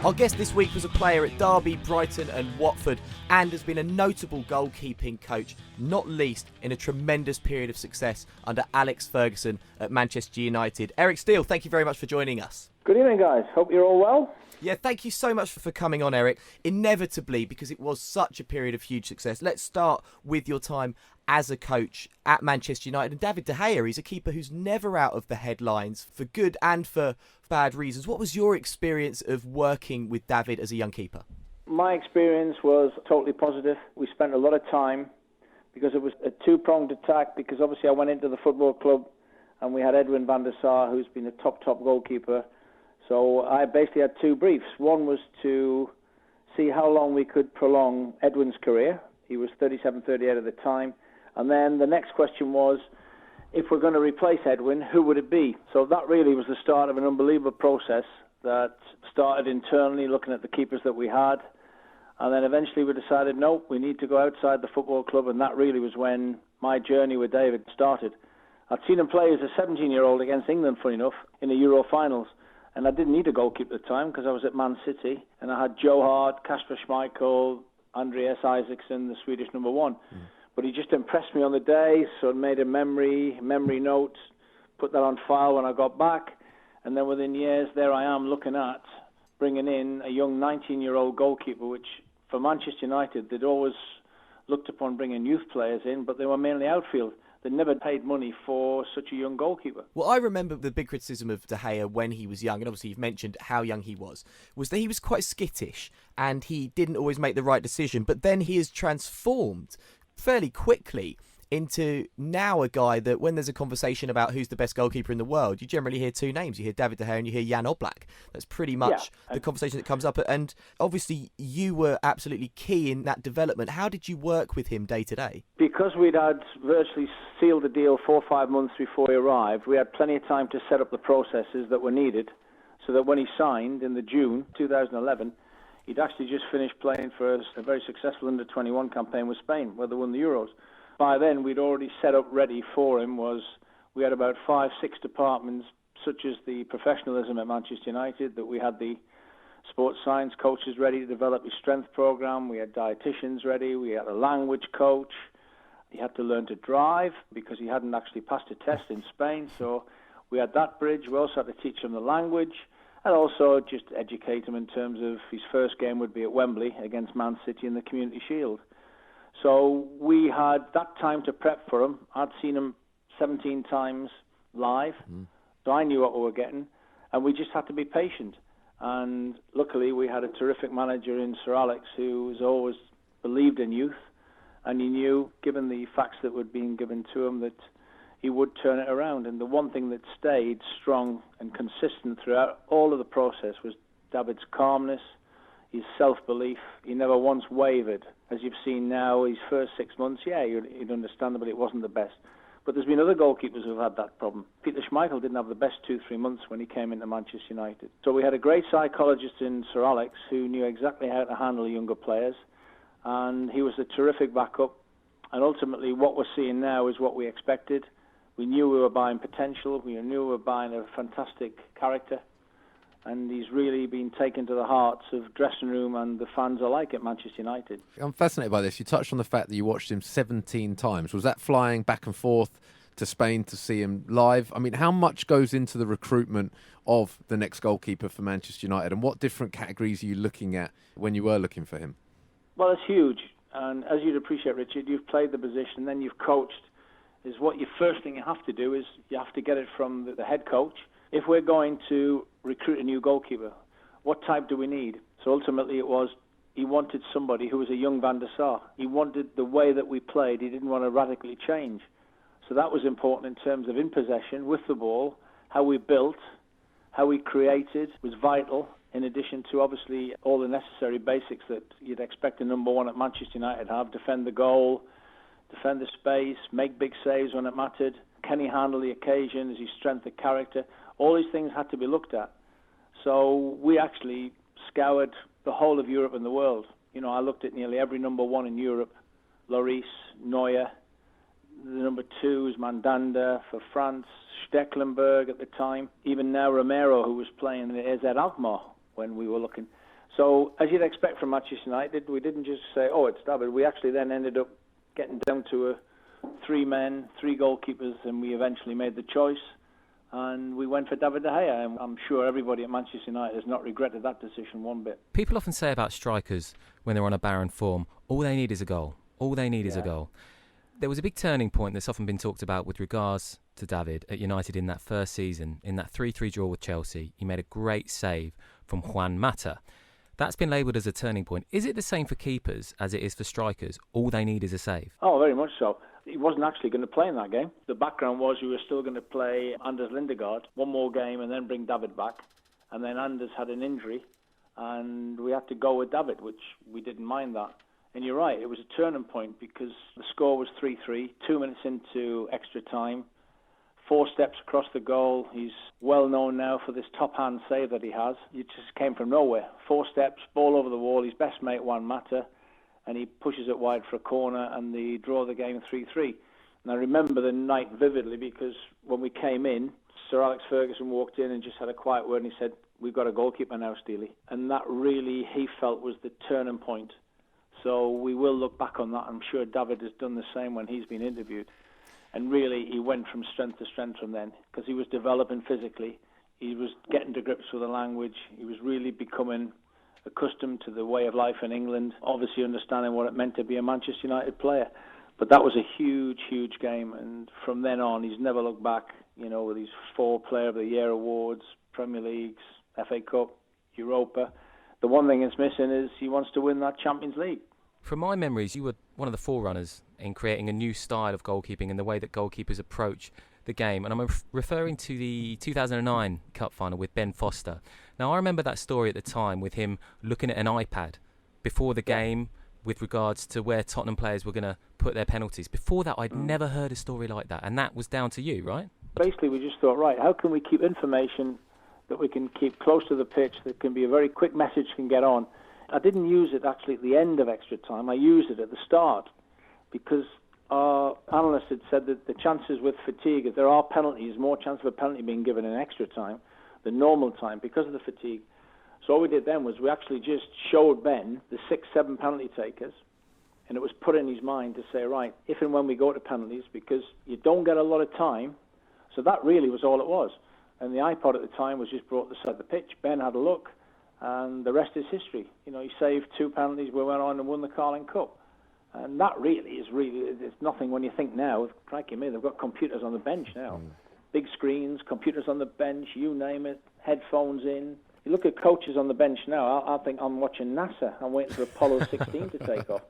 Our guest this week was a player at Derby, Brighton and Watford, and has been a notable goalkeeping coach, not least in a tremendous period of success under Alex Ferguson at Manchester United. Eric Steele, thank you very much for joining us. Good evening, guys. Hope you're all well. Yeah, thank you so much for coming on, Eric. Inevitably, because it was such a period of huge success, let's start with your time as a coach at Manchester United. And David De Gea, he's a keeper who's never out of the headlines for good and for bad reasons. What was your experience of working with David as a young keeper? My experience was totally positive. We spent a lot of time because it was a two-pronged attack, because obviously I went into the football club and we had Edwin van der Sar, who's been a top goalkeeper. So I basically had two briefs. One was to see how long we could prolong Edwin's career. He was 37, 38 at the time. And then the next question was, if we're going to replace Edwin, who would it be? So that really was the start of an unbelievable process that started internally, looking at the keepers that we had. And then eventually we decided, no, we need to go outside the football club. And that really was when my journey with David started. I'd seen him play as a 17-year-old against England, funny enough, in the Euro finals. And I didn't need a goalkeeper at the time because I was at Man City. And I had Joe Hart, Kasper Schmeichel, Andreas Isaacson, the Swedish number one. But he just impressed me on the day, so I made a memory note, put that on file when I got back. And then within years, there I am looking at bringing in a young 19-year-old goalkeeper, which for Manchester United, they'd always looked upon bringing youth players in, but they were mainly outfield. They never paid money for such a young goalkeeper. Well, I remember the big criticism of De Gea when he was young, and obviously you've mentioned how young he was that he was quite skittish and he didn't always make the right decision. But then he has transformed fairly quickly into now a guy that when there's a conversation about who's the best goalkeeper in the world, you generally hear two names. You hear David De Gea and you hear Jan Oblak. That's pretty much the conversation that comes up. And obviously you were absolutely key in that development. How did you work with him day to day? Because we'd had virtually sealed the deal 4 or 5 months before he arrived, we had plenty of time to set up the processes that were needed so that when he signed in the June 2011, he'd actually just finished playing for a very successful under-21 campaign with Spain, where they won the Euros. By then, we'd already set up ready for him. We had about 5, 6 departments, such as the professionalism at Manchester United, that we had the sports science coaches ready to develop his strength program. We had dietitians ready. We had a language coach. He had to learn to drive because he hadn't actually passed a test in Spain. So we had that bridge. We also had to teach him the language and also just educate him in terms of his first game would be at Wembley against Man City in the Community Shield. So we had that time to prep for him. I'd seen him 17 times live, so I knew what we were getting, and we just had to be patient. And luckily we had a terrific manager in Sir Alex who has always believed in youth, and he knew, given the facts that were being given to him, that he would turn it around. And the one thing that stayed strong and consistent throughout all of the process was David's calmness, his self-belief. He never once wavered. As you've seen now, his first 6 months, you'd understand, but it wasn't the best. But there's been other goalkeepers who've had that problem. Peter Schmeichel didn't have the best 2-3 months when he came into Manchester United. So we had a great psychologist in Sir Alex who knew exactly how to handle younger players, and he was a terrific backup. And ultimately, what we're seeing now is what we expected. We knew we were buying potential. We knew we were buying a fantastic character. And he's really been taken to the hearts of dressing room and the fans alike at Manchester United. I'm fascinated by this. You touched on the fact that you watched him 17 times. Was that flying back and forth to Spain to see him live? I mean, how much goes into the recruitment of the next goalkeeper for Manchester United, and what different categories are you looking at when you were looking for him? Well, it's huge. And as you'd appreciate, Richard, you've played the position, then you've coached. First thing you have to do is you have to get it from the head coach. If we're going to recruit a new goalkeeper, what type do we need? So ultimately he wanted somebody who was a young Van der Sar. He wanted the way that we played. He didn't want to radically change. So that was important in terms of in possession, with the ball, how we built, how we created was vital, in addition to obviously all the necessary basics that you'd expect a number one at Manchester United to have: defend the goal, defend the space, make big saves when it mattered. Can he handle the occasion? Is his strength of character? All these things had to be looked at. So we actually scoured the whole of Europe and the world. I looked at nearly every number one in Europe: Lloris, Neuer. The number two is Mandanda for France, Stecklenburg at the time. Even now Romero, who was playing in the AZ Alkmaar when we were looking. So, as you'd expect from Manchester United, we didn't just say, oh, it's David. We actually then ended up getting down to 3 men, 3 goalkeepers, and we eventually made the choice. And we went for David de Gea. And I'm sure everybody at Manchester United has not regretted that decision one bit. People often say about strikers when they're on a barren form, all they need is a goal. All they need is a goal. There was a big turning point that's often been talked about with regards to David at United in that first season, in that 3-3 draw with Chelsea. He made a great save from Juan Mata. That's been labelled as a turning point. Is it the same for keepers as it is for strikers? All they need is a save? Oh, very much so. He wasn't actually going to play in that game. The background was we were still going to play Anders Lindegaard one more game and then bring David back. And then Anders had an injury and we had to go with David, which we didn't mind that. And you're right, it was a turning point because the score was 3-3, 2 minutes into extra time, 4 steps across the goal. He's well known now for this top-hand save that he has. It just came from nowhere. 4 steps, ball over the wall, his best mate, Juan Mata, and he pushes it wide for a corner, and they draw the game 3-3. And I remember the night vividly because when we came in, Sir Alex Ferguson walked in and just had a quiet word, and he said, "We've got a goalkeeper now, Steele." And that really, he felt, was the turning point. So we will look back on that. I'm sure David has done the same when he's been interviewed. And really, he went from strength to strength from then because he was developing physically. He was getting to grips with the language. He was really becoming accustomed to the way of life in England, obviously understanding what it meant to be a Manchester United player. But that was a huge, huge game. And from then on, he's never looked back, you know, with these 4 Player of the Year awards, Premier Leagues, FA Cup, Europa. The one thing that's missing is he wants to win that Champions League. From my memories, you were one of the forerunners in creating a new style of goalkeeping and the way that goalkeepers approach the game. And I'm referring to the 2009 Cup final with Ben Foster. Now, I remember that story at the time with him looking at an iPad before the game with regards to where Tottenham players were going to put their penalties. Before that, I'd never heard a story like that. And that was down to you, right? Basically, we just thought, right, how can we keep information that we can keep close to the pitch, that can be a very quick message can get on. I didn't use it actually at the end of extra time. I used it at the start because our analysts had said that the chances with fatigue, if there are penalties, more chance of a penalty being given in extra time than normal time because of the fatigue. So all we did then was we actually just showed Ben the 6-7 penalty takers, and it was put in his mind to say, right, if and when we go to penalties, because you don't get a lot of time, so that really was all it was. And the iPod at the time was just brought to the side of the pitch. Ben had a look, and the rest is history. You know, he saved 2 penalties, we went on and won the Carling Cup. And that really is it's nothing when you think now, crikey me, they've got computers on the bench now. Big screens, computers on the bench, you name it, headphones in. You look at coaches on the bench now, I think I'm watching NASA. I'm waiting for Apollo 16 to take off.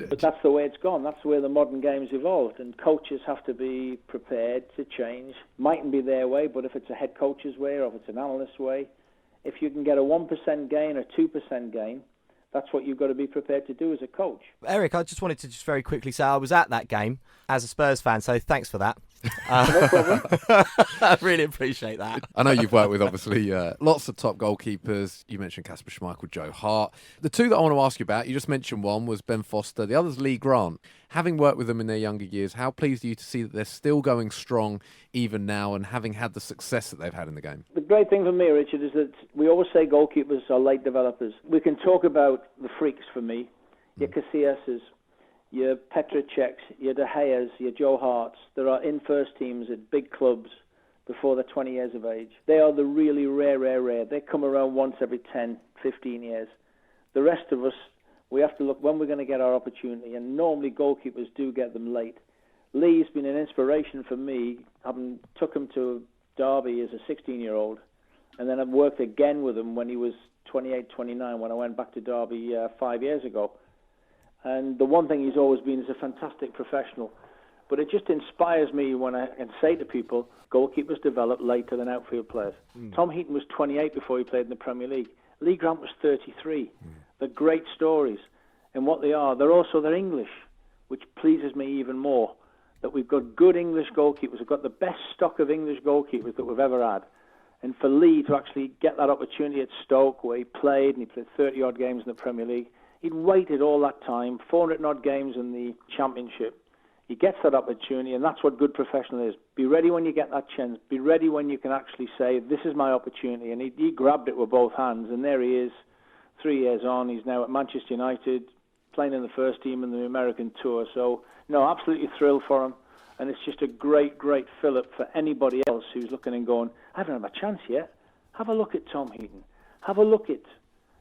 But that's the way it's gone. That's the way the modern game's evolved. And coaches have to be prepared to change. Mightn't be their way, but if it's a head coach's way or if it's an analyst's way, if you can get a 1% gain or 2% gain, that's what you've got to be prepared to do as a coach. Eric, I just wanted to very quickly say I was at that game as a Spurs fan, so thanks for that. No problem. I really appreciate that. I know you've worked with, obviously, lots of top goalkeepers. You mentioned Kasper Schmeichel, Joe Hart. The 2 that I want to ask you about, you just mentioned one was Ben Foster. The other's Lee Grant. Having worked with them in their younger years, how pleased are you to see that they're still going strong even now and having had the success that they've had in the game? The great thing for me, Richard, is that we always say goalkeepers are late developers. We can talk about the freaks for me, your Casillas', your Petr Cechs, your De Gea's, your Joe Hart's. There are in first teams at big clubs before they're 20 years of age. They are the really rare. They come around once every 10, 15 years. The rest of us, we have to look when we're going to get our opportunity, and normally goalkeepers do get them late. Lee's been an inspiration for me, having took him to Derby as a 16-year-old, and then I've worked again with him when he was 28, 29, when I went back to Derby 5 years ago. And the one thing he's always been is a fantastic professional. But it just inspires me when I can say to people, goalkeepers develop later than outfield players. Tom Heaton was 28 before he played in the Premier League. Lee Grant was 33. They're great stories. And what they are, they're English, which pleases me even more. That we've got good English goalkeepers. We've got the best stock of English goalkeepers that we've ever had. And for Lee to actually get that opportunity at Stoke, where he played 30-odd games in the Premier League, he'd waited all that time, 400-odd games in the Championship. He gets that opportunity, and that's what good professional is. Be ready when you get that chance. Be ready when you can actually say, this is my opportunity. And he grabbed it with both hands, and there he is, 3 years on, he's now at Manchester United, playing in the first team in the American tour. So, no, absolutely thrilled for him. And it's just a great, great fill-up for anybody else who's looking and going, I haven't had a chance yet. Have a look at Tom Heaton. Have a look at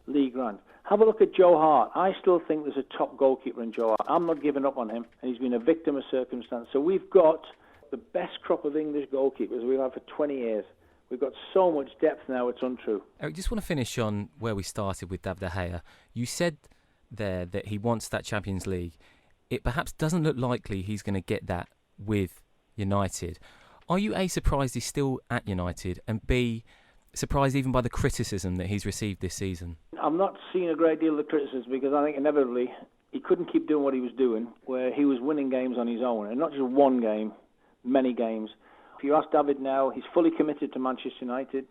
Lee Grant. Have a look at Joe Hart. I still think there's a top goalkeeper in Joe Hart. I'm not giving up on him, and he's been a victim of circumstance. So we've got the best crop of English goalkeepers we've had for 20 years. We've got so much depth now, it's untrue. Eric, just want to finish on where we started with Dav De Gea. You said there that he wants that Champions League. It perhaps doesn't look likely he's going to get that with United. Are you A, surprised he's still at United, and B, surprised even by the criticism that he's received this season? I'm not seeing a great deal of the criticism because I think inevitably he couldn't keep doing what he was doing, where he was winning games on his own, and not just one game, many games. If you ask David now, he's fully committed to Manchester United.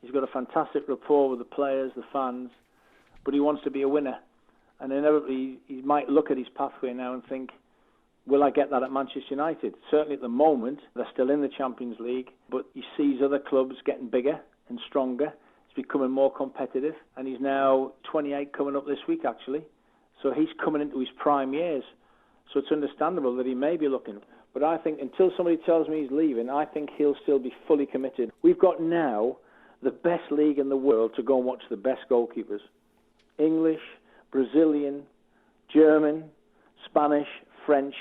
He's got a fantastic rapport with the players, the fans, but he wants to be a winner. And inevitably he might look at his pathway now and think, will I get that at Manchester United? Certainly at the moment, they're still in the Champions League, but he sees other clubs getting bigger and stronger. He's becoming more competitive, and he's now 28 coming up this week, actually. So he's coming into his prime years. So it's understandable that he may be looking. But I think until somebody tells me he's leaving, I think he'll still be fully committed. We've got now the best league in the world to go and watch the best goalkeepers. English, Brazilian, German, Spanish, French,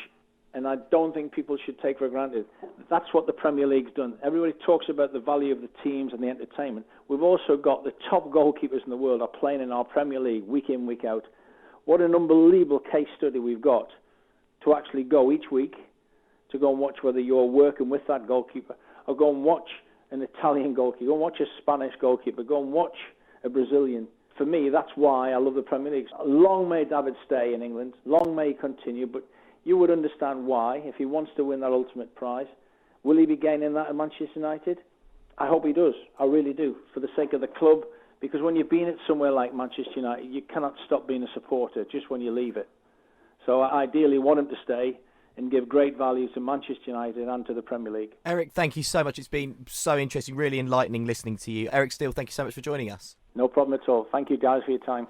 and I don't think people should take for granted. That's what the Premier League's done. Everybody talks about the value of the teams and the entertainment. We've also got the top goalkeepers in the world are playing in our Premier League week in, week out. What an unbelievable case study we've got to actually go each week to go and watch whether you're working with that goalkeeper, or go and watch an Italian goalkeeper, go and watch a Spanish goalkeeper, go and watch a Brazilian. For me, that's why I love the Premier League. Long may David stay in England, long may he continue, but you would understand why, if he wants to win that ultimate prize. Will he be gaining that at Manchester United? I hope he does. I really do, for the sake of the club, because when you've been at somewhere like Manchester United, you cannot stop being a supporter just when you leave it. So I ideally want him to stay and give great value to Manchester United and to the Premier League. Eric, thank you so much. It's been so interesting, really enlightening listening to you. Eric Steele, thank you so much for joining us. No problem at all. Thank you guys for your time.